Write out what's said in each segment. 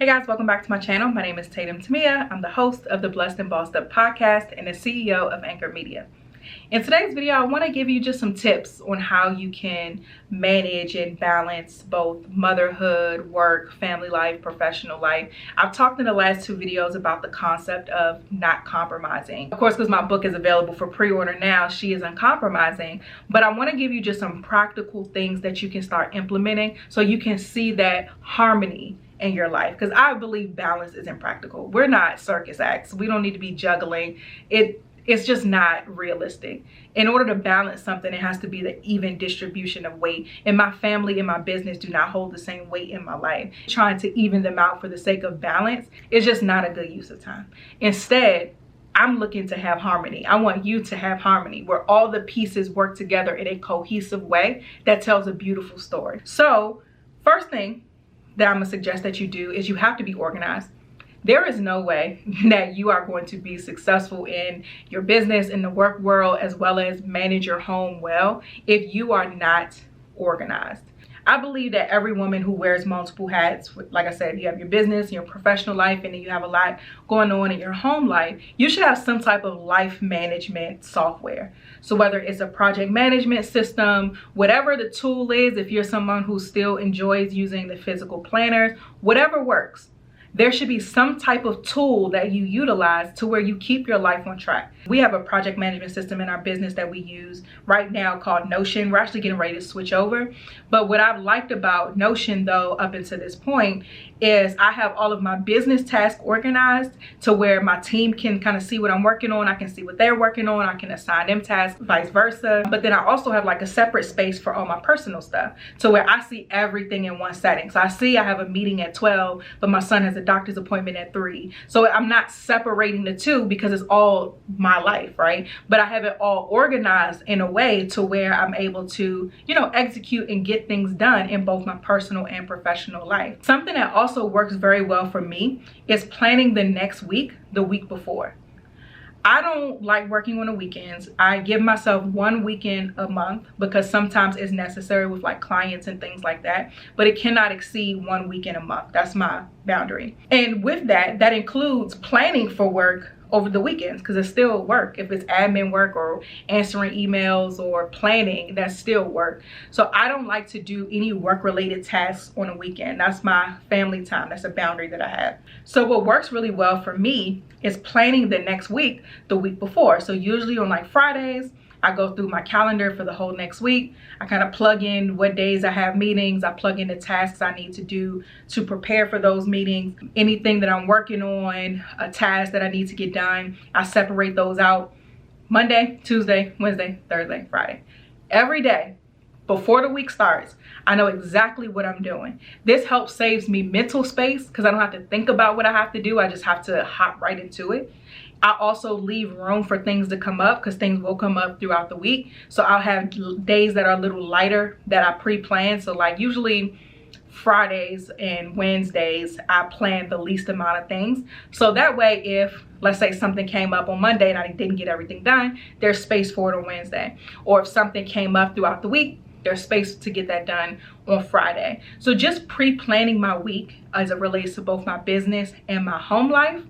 Guys, welcome back to my channel. My name is Tatum Temia. I'm the host of the Blessed and Bossed Up podcast and the CEO of Anchor Media. In today's video, I want to give you just some tips on how you can manage and balance both motherhood, work, family life, professional life. I've talked in the last two videos about the concept of not compromising. Of course, because my book is available for pre-order now, She is Uncompromising. But I want to give you just some practical things that you can start implementing so you can see that harmony in your life, because I believe balance is impractical. We're not circus acts. We don't need to be juggling. It's just not realistic. In order to balance something, it has to be the even distribution of weight. And my family and my business do not hold the same weight in my life. Trying to even them out for the sake of balance is just not a good use of time. Instead, I'm looking to have harmony. I want you to have harmony where all the pieces work together in a cohesive way that tells a beautiful story. So first thing that I'm gonna suggest that you do is you have to be organized. There is no way that you are going to be successful in your business, in the work world, as well as manage your home well if you are not organized. I believe that every woman who wears multiple hats, like I said, you have your business, your professional life, and then you have a lot going on in your home life, you should have some type of life management software. So whether it's a project management system, whatever the tool is, if you're someone who still enjoys using the physical planners, whatever works. There should be some type of tool that you utilize to where you keep your life on track. We have a project management system in our business that we use right now called Notion. We're actually getting ready to switch over. But what I've liked about Notion, though, up until this point, is I have all of my business tasks organized to where my team can kind of see what I'm working on. I can see what they're working on. I can assign them tasks, vice versa. But then I also have like a separate space for all my personal stuff to where I see everything in one setting. So I have a meeting at 12, but my son has a doctor's appointment at 3. So I'm not separating the two because it's all my life, right? But I have it all organized in a way to where I'm able to, execute and get things done in both my personal and professional life. Something that also works very well for me is planning the next week, the week before. I don't like working on the weekends. I give myself one weekend a month because sometimes it's necessary with like clients and things like that, but it cannot exceed one weekend a month. That's my boundary. And with that includes planning for work over the weekends, because it's still work. If it's admin work or answering emails or planning, that's still work. So I don't like to do any work related tasks on a weekend. That's my family time. That's a boundary that I have. So what works really well for me is planning the next week, the week before. So usually on like Fridays, I go through my calendar for the whole next week. I kind of plug in what days I have meetings. I plug in the tasks I need to do to prepare for those meetings. Anything that I'm working on, a task that I need to get done, I separate those out. Monday, Tuesday, Wednesday, Thursday, Friday. Every day before the week starts, I know exactly what I'm doing. This helps saves me mental space because I don't have to think about what I have to do. I just have to hop right into it. I also leave room for things to come up because things will come up throughout the week. So I'll have days that are a little lighter that I pre-plan. So like usually Fridays and Wednesdays, I plan the least amount of things. So that way, if let's say something came up on Monday and I didn't get everything done, there's space for it on Wednesday. Or if something came up throughout the week, there's space to get that done on Friday. So just pre-planning my week as it relates to both my business and my home life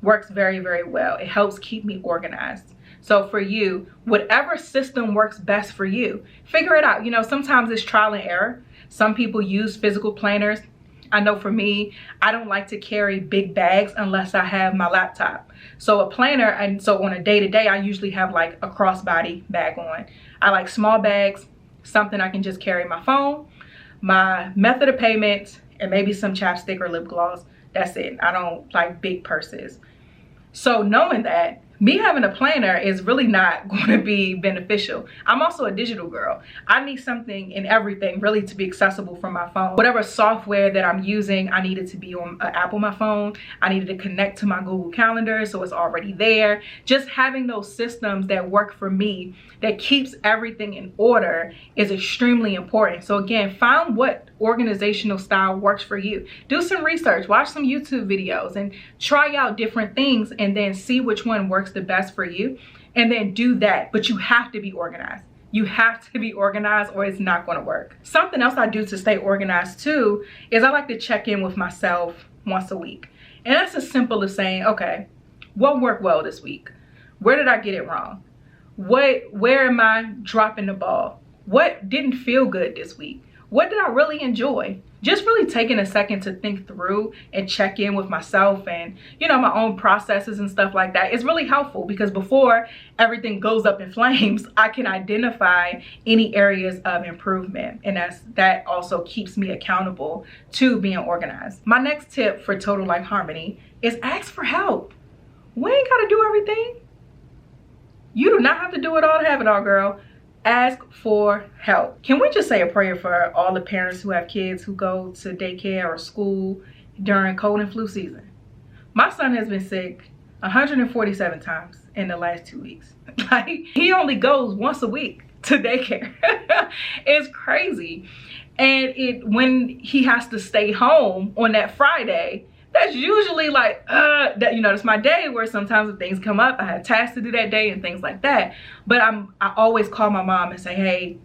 works very, very well. It helps keep me organized. So for you, whatever system works best for you, figure it out. Sometimes it's trial and error. Some people use physical planners. I know for me, I don't like to carry big bags unless I have my laptop. So a planner, and so on a day-to-day, I usually have like a crossbody bag on. I like small bags, something I can just carry my phone, my method of payment, and maybe some chapstick or lip gloss. That's it. I don't like big purses. So knowing that, me having a planner is really not going to be beneficial. I'm also a digital girl. I need something and everything really to be accessible from my phone. Whatever software that I'm using, I need it to be on an app on my phone. I needed to connect to my Google Calendar so it's already there. Just having those systems that work for me, that keeps everything in order, is extremely important. So again, find what organizational style works for you. Do some research, watch some YouTube videos, and try out different things and then see which one works the best for you, and then do that. But you have to be organized. You have to be organized or it's not going to work. Something else I do to stay organized too is I like to check in with myself once a week. And that's as simple as saying, okay, what worked well this week? Where did I get it wrong? Where am I dropping the ball? What didn't feel good this week? What did I really enjoy? Just really taking a second to think through and check in with myself and, you know, my own processes and stuff like that is really helpful, because before everything goes up in flames, I can identify any areas of improvement. And that also keeps me accountable to being organized. My next tip for total life harmony is ask for help. We ain't got to do everything. You do not have to do it all to have it all, girl. Ask for help. Can we just say a prayer for all the parents who have kids who go to daycare or school during cold and flu season? My son has been sick 147 times in the last 2 weeks. Like, he only goes once a week to daycare. It's crazy. And when he has to stay home on that Friday, that's usually like, that, you know, that's my day where sometimes if things come up, I have tasks to do that day and things like that. But I always call my mom and say, hey,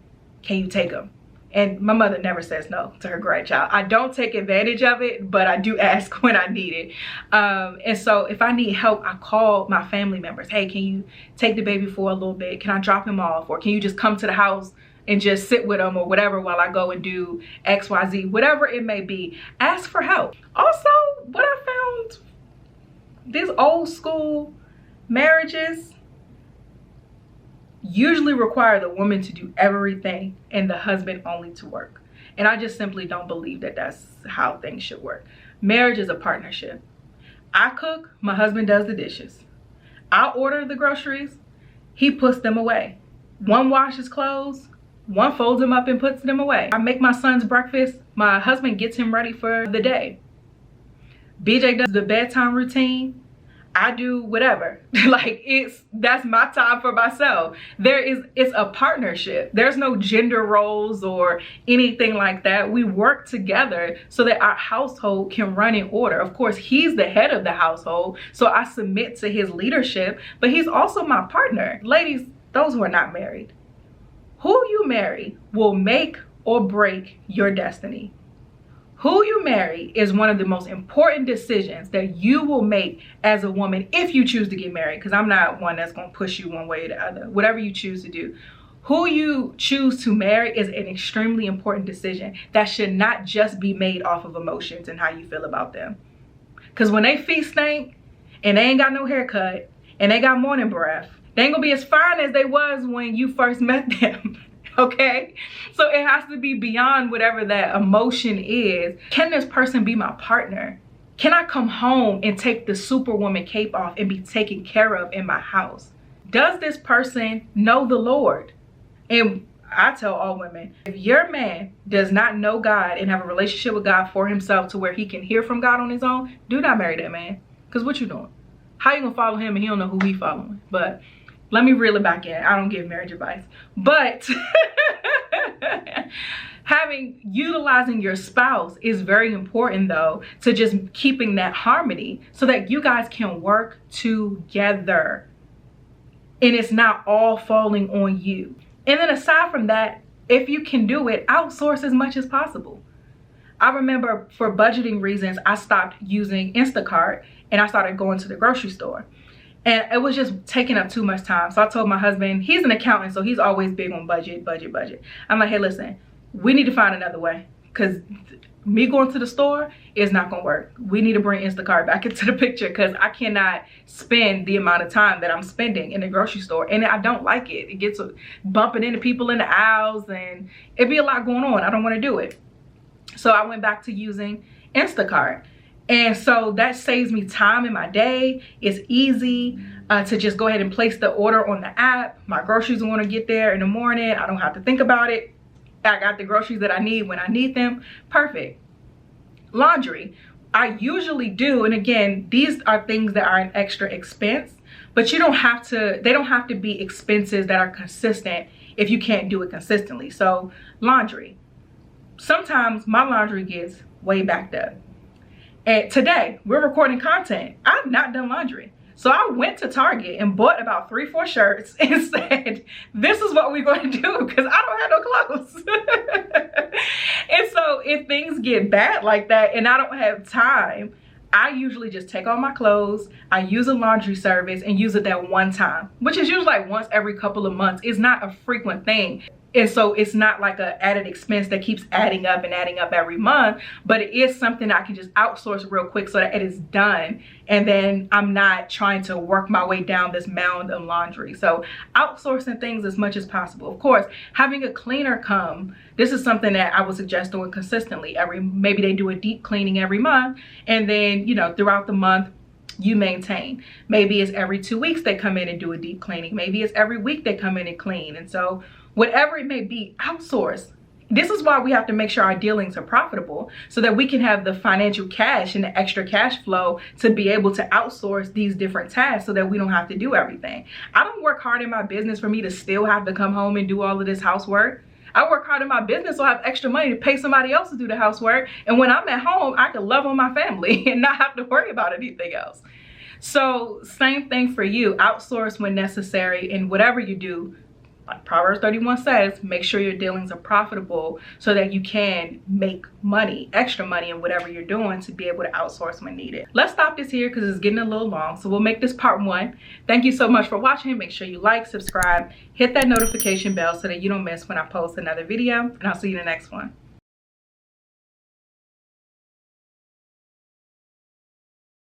can you take them? And my mother never says no to her grandchild. I don't take advantage of it, but I do ask when I need it. And so if I need help, I call my family members. Hey, can you take the baby for a little bit? Can I drop him off? Or can you just come to the house and just sit with them or whatever while I go and do XYZ, whatever it may be. Ask for help. Also, what I found, these old school marriages usually require the woman to do everything and the husband only to work. And I just simply don't believe that that's how things should work. Marriage is a partnership. I cook, my husband does the dishes. I order the groceries, he puts them away. One washes clothes, one folds them up and puts them away. I make my son's breakfast, my husband gets him ready for the day. BJ does the bedtime routine, I do whatever. Like, that's my time for myself. It's a partnership. There's no gender roles or anything like that. We work together so that our household can run in order. Of course, he's the head of the household, so I submit to his leadership, but he's also my partner. Ladies, those who are not married, who you marry will make or break your destiny. Who you marry is one of the most important decisions that you will make as a woman if you choose to get married, because I'm not one that's going to push you one way or the other. Whatever you choose to do. Who you choose to marry is an extremely important decision that should not just be made off of emotions and how you feel about them. Because when they feet stink and they ain't got no haircut and they got morning breath, they ain't gonna be as fine as they was when you first met them. Okay, so it has to be beyond whatever that emotion is. Can this person be my partner? Can I come home and take the superwoman cape off and be taken care of in my house? Does this person know the Lord? And I tell all women, if your man does not know God and have a relationship with God for himself to where he can hear from God on his own, do not marry that man. Because what you doing? How you gonna follow him and he don't know who he following? But let me reel it back in. I don't give marriage advice. But utilizing your spouse is very important, though, to just keeping that harmony so that you guys can work together and it's not all falling on you. And then aside from that, if you can do it, outsource as much as possible. I remember for budgeting reasons, I stopped using Instacart and I started going to the grocery store. And it was just taking up too much time. So I told my husband, he's an accountant, so he's always big on budget. I'm like, hey, listen, we need to find another way, because me going to the store is not gonna work. We need to bring Instacart back into the picture, because I cannot spend the amount of time that I'm spending in the grocery store. And I don't like it. It gets bumping into people in the aisles and it'd be a lot going on. I don't wanna do it. So I went back to using Instacart. And so that saves me time in my day. It's easy to just go ahead and place the order on the app. My groceries are gonna get there in the morning. I don't have to think about it. I got the groceries that I need when I need them. Perfect. Laundry, I usually do. And again, these are things that are an extra expense, but they don't have to be expenses that are consistent if you can't do it consistently. So laundry, sometimes my laundry gets way backed up. And today we're recording content. I've not done laundry. So I went to Target and bought about 3-4 shirts and said, this is what we're going to do, because I don't have no clothes. And so if things get bad like that and I don't have time, I usually just take all my clothes, I use a laundry service and use it that one time, which is usually like once every couple of months. It's not a frequent thing. And so it's not like an added expense that keeps adding up and adding up every month, but it is something I can just outsource real quick so that it is done. And then I'm not trying to work my way down this mound of laundry. So outsourcing things as much as possible. Of course, having a cleaner come, this is something that I would suggest doing consistently. Maybe they do a deep cleaning every month, and then, you know, throughout the month, you maintain. Maybe it's every 2 weeks they come in and do a deep cleaning. Maybe it's every week they come in and clean. And so whatever it may be, outsource. This is why we have to make sure our dealings are profitable so that we can have the financial cash and the extra cash flow to be able to outsource these different tasks so that we don't have to do everything. I don't work hard in my business for me to still have to come home and do all of this housework. I work hard in my business so I have extra money to pay somebody else to do the housework. And when I'm at home, I can love on my family and not have to worry about anything else. So same thing for you. Outsource when necessary, and whatever you do, like Proverbs 31 says, make sure your dealings are profitable so that you can make money, extra money in whatever you're doing to be able to outsource when needed. Let's stop this here because it's getting a little long. So we'll make this part 1. Thank you so much for watching. Make sure you like, subscribe, hit that notification bell so that you don't miss when I post another video, and I'll see you in the next one.